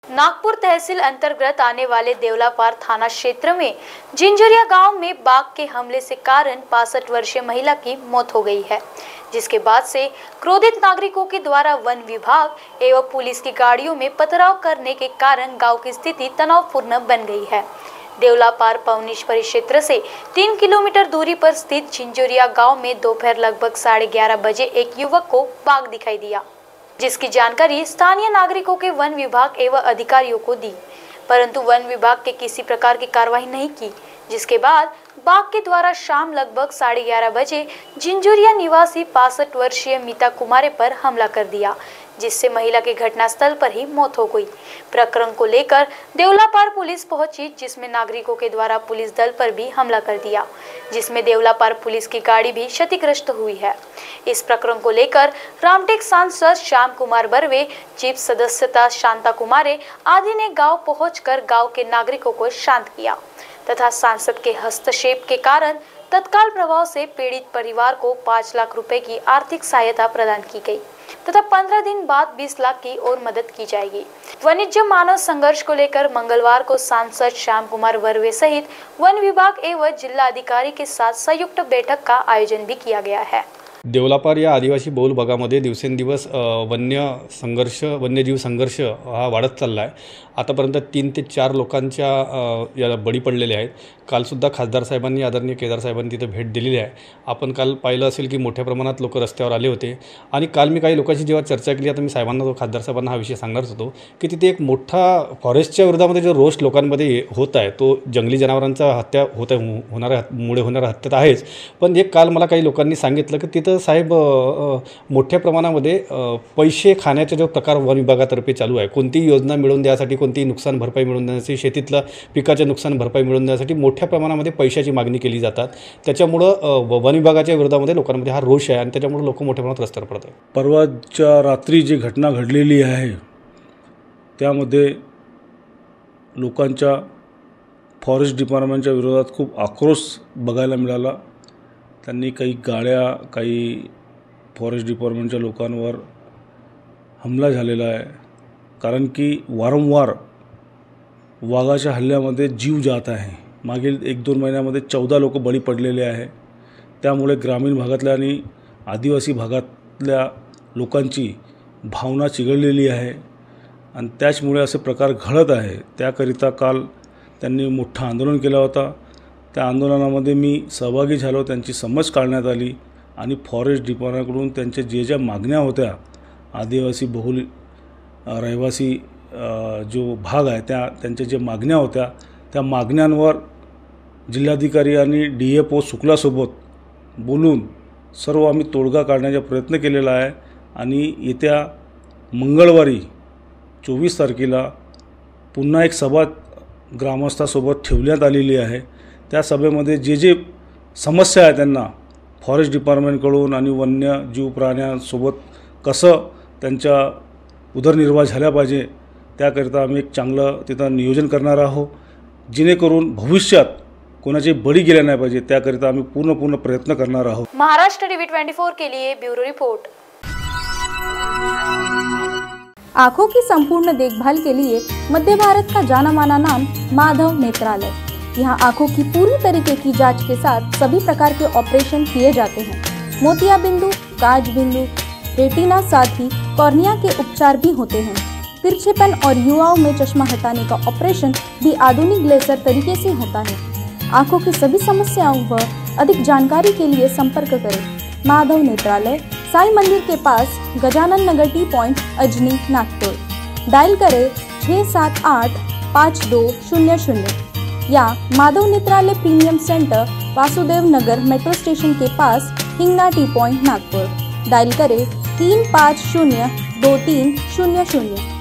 नागपुर तहसील अंतर्गत आने वाले देवलापार थाना क्षेत्र में जिंजरिया गांव में बाघ के हमले से कारण 65 वर्षीय महिला की मौत हो गई है, जिसके बाद से क्रोधित नागरिकों के द्वारा वन विभाग एवं पुलिस की गाड़ियों में पथराव करने के कारण गांव की स्थिति तनावपूर्ण बन गई है। देवलापार पवनीश परिक्षेत्र से 3 किलोमीटर दूरी पर स्थित जिंजरिया गांव में दोपहर लगभग 11:30 बजे एक युवक को बाघ दिखाई दिया, जिसकी जानकारी स्थानीय नागरिकों के वन विभाग एवं अधिकारियों को दी, परंतु वन विभाग के किसी प्रकार की कार्रवाई नहीं की, जिसके बाद बाघ के द्वारा शाम लगभग 11:30 बजे जिंजरिया निवासी 65 वर्षीय मीता कुमारे पर हमला कर दिया, जिससे महिला की घटनास्थल पर ही मौत हो गई। प्रकरण को लेकर देवलापार पुलिस पहुंची, जिसमें नागरिकों के द्वारा पुलिस दल पर भी हमला कर दिया, जिसमें देवलापार पुलिस की गाड़ी भी क्षतिग्रस्त हुई है। इस प्रकरण को लेकर रामटेक सांसद श्याम कुमार बर्वे, चीफ सदस्यता शांता कुमारे आदि ने गांव पहुंचकर गांव के नागरिकों को शांत किया तथा सांसद के हस्तक्षेप के कारण तत्काल प्रभाव से पीड़ित परिवार को 5 लाख रुपए की आर्थिक सहायता प्रदान की गई तथा 15 दिन बाद 20 लाख की और मदद की जाएगी। वाणिज्य मानव संघर्ष को लेकर मंगलवार को सांसद श्याम कुमार बर्वे सहित वन विभाग एवं जिला अधिकारी के साथ संयुक्त बैठक का आयोजन भी किया गया है। देवलापार या आदिवासी बहुल भागामध्ये दिवसेंदिवस वन्यजीव संघर्ष हा वाढत चालला आहे। आतापर्यंत 3 ते 4 लोकांच्या याला बळी पडलेले आहेत। कालसुद्धा खासदार साहेबांनी आदरणीय केदार साहेबांनी तिथे भेट दिलेली आहे। आपण काल पाहिलं असेल की मोठ्या प्रमाणात लोक रस्त्यावर आले होते आणि काल मी काही लोकांशी जेव्हा चर्चा केली, आता मी साहेबांना खासदार साहेबांना हा विषय सांगणारच होतो की तिथे एक मोठा फॉरेस्टच्या विरोधामध्ये जो रोष लोकांमध्ये होत आहे, तो जंगली जनावरांचा हत्या होणाऱ्या हत्येत आहेच, पण एक काल मला काही लोकांनी सांगितलं की तिथं साहेब मोठ्या प्रमाणामध्ये पैसे खाण्याचा जो प्रकार वन विभागातर्फे चालू आहे, कोणतीही योजना मिळवून देण्यासाठी, कोणतीही नुकसान भरपाई मिळवून देण्यासाठी, शेतीतला पिकाचे नुकसान भरपाई मिळवून देण्यासाठी मोठ्या प्रमाणामध्ये पैशाची मागणी केली जातात। त्याच्यामुळं वन विभागाच्या विरोधामध्ये लोकांमध्ये हा रोष आहे आणि त्याच्यामुळे लोक मोठ्या प्रमाणात रस्त्यावर पडतात। परवाच्या रात्री जी घटना घडलेली आहे त्यामध्ये लोकांच्या फॉरेस्ट डिपार्टमेंटच्या विरोधात खूप आक्रोश बघायला मिळाला। त्यांनी काही गाड्या, काही फॉरेस्ट डिपार्टमेंटच्या लोकांवर हमला झालेला आहे, कारण की वारंवार वाघाच्या हल्ल्यामध्ये जीव जात आहे। मागील 1-2 महिन्यामध्ये 14 लोक बळी पडलेले आहे। त्यामुळे ग्रामीण भागातल्या आणि आदिवासी भागातल्या लोकांची भावना चिघळलेली आहे आणि त्याचमुळे असे प्रकार घडत आहे। त्याकरिता काल त्यांनी मोठं आंदोलन केलं होतं। त्या आंदोलनामध्ये मी सहभागी झालो, त्यांची समज काढण्यात आली आणि फॉरेस्ट डिपार्टमेंटकडून त्यांचे ज्या मागण्या होत्या, आदिवासी बहुल रहिवासी जो भाग आहे त्यांच्या जे मागण्या होत्या, त्या मागण्यांवर जिल्हाधिकारी आणि DFO शुक्लासोबत बोलून सर्व आम्ही तोडगा काढण्याचा प्रयत्न केलेला आहे आणि येत्या मंगळवारी 24 तारखेला पुन्हा एक सभा ग्रामस्थांसोबत ठेवण्यात आलेली आहे। त्या सभेमध्ये जे समस्या आहे त्यांना फॉरेस्ट डिपार्टमेंटकडून आणि वन्यजीव प्राण्यांसोबत कसं त्यांच्या उदरनिर्वाह झाला पाहिजे, त्याकरिता आम्ही एक चांगलं तिथं नियोजन करणार आहोत, जेणेकरून भविष्यात कोणाचे बळी गेले नाही पाहिजे, त्याकरिता आम्ही पूर्ण प्रयत्न करणार आहोत। महाराष्ट्र टीवी 24 के लिए ब्यूरो रिपोर्ट। आँखों की संपूर्ण देखभाल के लिए मध्य भारत का जाना माना नाम माधव नेत्रालय। यहाँ आँखों की पूरी तरीके की जांच के साथ सभी प्रकार के ऑपरेशन किए जाते हैं। मोतिया बिंदु, काज बिंदु, रेटिना, साथ ही कॉर्निया के उपचार भी होते हैं। तिरछेपन और युवाओं में चश्मा हटाने का ऑपरेशन भी आधुनिक लेजर तरीके से होता है। आँखों की सभी समस्याओं व अधिक जानकारी के लिए संपर्क करें माधव नेत्रालय, साई मंदिर के पास, Gajanan Nagar T point, Ajni, Nagpur. Dial करें 678 5200 या Madhav Netralaya premium centre, Vasudev Nagar metro station के पास, Hingna T point, Nagpur. Dial करें 350 2300।